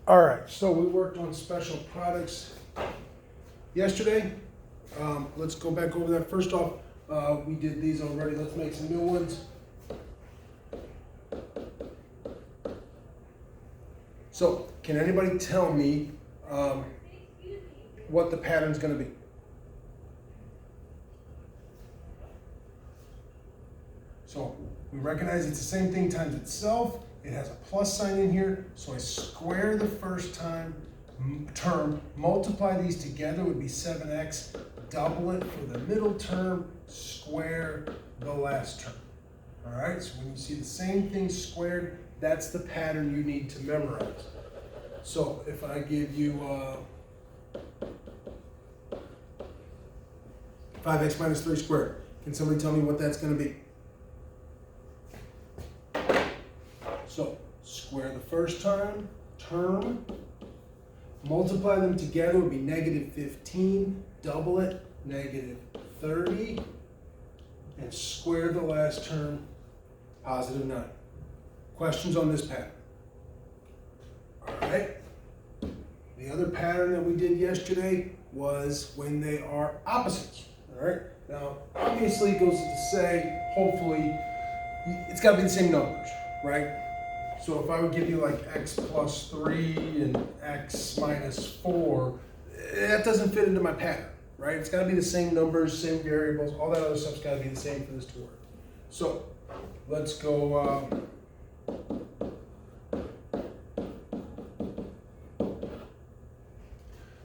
All right, so we worked on special products yesterday. Let's go back over that. First off, we did these already. Let's make some new ones. So, can anybody tell me what the pattern's going to be? So, we recognize it's the same thing times itself. It has a plus sign in here, so I square the first term, multiply these together would be 7x, double it for the middle term, square the last term. All right, so when you see the same thing squared, that's the pattern you need to memorize. So if I give you 5x minus 3 squared, can somebody tell me what that's going to be? So square the first term, multiply them together would be negative 15, double it, negative 30, and square the last term, positive 9. Questions on this pattern? All right. The other pattern that we did yesterday was when they are opposites. All right. Now, obviously, it goes to say, hopefully, it's got to be the same numbers, right? So if I would give you like x plus 3 and x minus 4, that doesn't fit into my pattern, right? It's got to be the same numbers, same variables, all that other stuff's got to be the same for this to work. So let's go.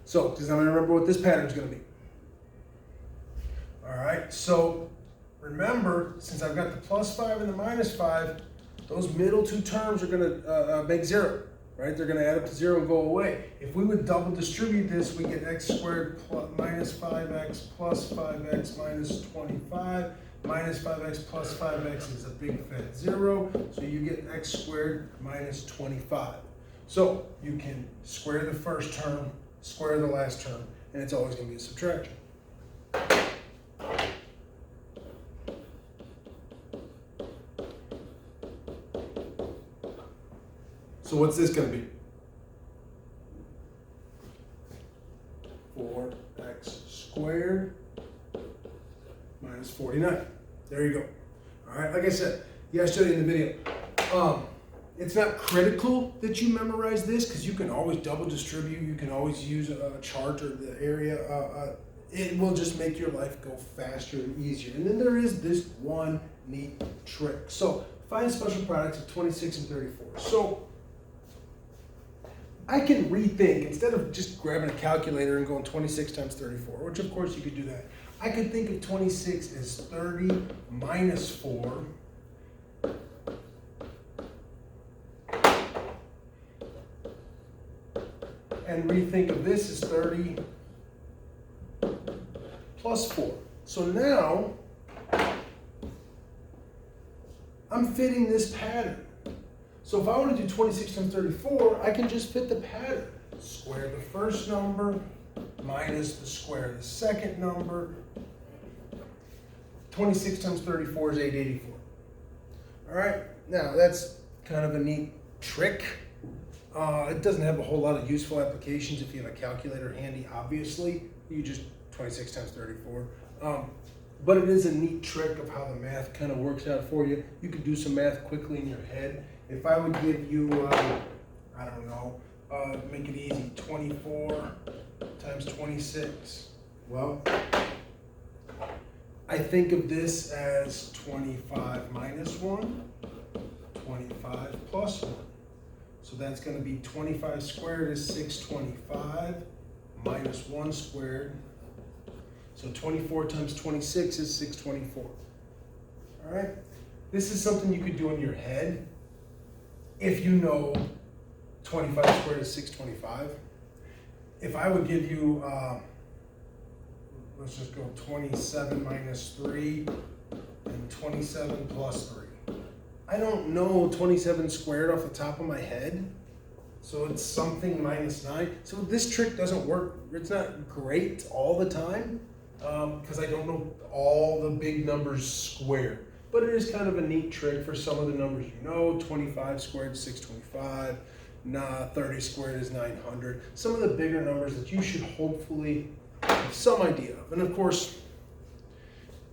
Because I'm going to remember what this pattern is going to be. All right, so remember, since I've got the plus 5 and the minus 5, those middle two terms are going to make 0, right? They're going to add up to 0 and go away. If we would double distribute this, we get x squared minus 5x plus 5x minus 25. Minus 5x plus 5x is a big fat 0, so you get x squared minus 25. So you can square the first term, square the last term, and it's always going to be a subtraction. So what's this going to be? 4x squared minus 49. There you go. All right, like I said yesterday in the video, it's not critical that you memorize this because you can always double distribute. You can always use a chart or the area. It will just make your life go faster and easier. And then there is this one neat trick. So find special products of 26 and 34. So I can rethink, instead of just grabbing a calculator and going 26 times 34, which of course you could do that. I could think of 26 as 30 minus 4 and rethink of this as 30 plus 4. So now I'm fitting this pattern. So if I want to do 26 times 34, I can just fit the pattern. Square the first number minus the square of the second number. 26 times 34 is 884. All right, now that's kind of a neat trick. It doesn't have a whole lot of useful applications if you have a calculator handy, obviously. You just 26 times 34. But it is a neat trick of how the math kind of works out for you. You could do some math quickly in your head. If I would give you, I don't know, make it easy, 24 times 26. Well, I think of this as 25 minus 1, 25 plus 1. So that's going to be 25 squared is 625 minus 1 squared. So 24 times 26 is 624. All right? This is something you could do in your head if you know 25 squared is 625. If I would give you, let's just go 27 minus 3 and 27 plus 3. I don't know 27 squared off the top of my head, so it's something minus 9. So this trick doesn't work. It's not great all the time because I don't know all the big numbers squared. But it is kind of a neat trick for some of the numbers you know. 25 squared is 625. Nah, 30 squared is 900. Some of the bigger numbers that you should hopefully have some idea of. And of course,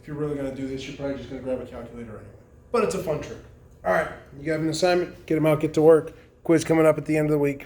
if you're really gonna do this, you're probably just gonna grab a calculator anyway. But it's a fun trick. All right, you got an assignment, get them out, get to work. Quiz coming up at the end of the week.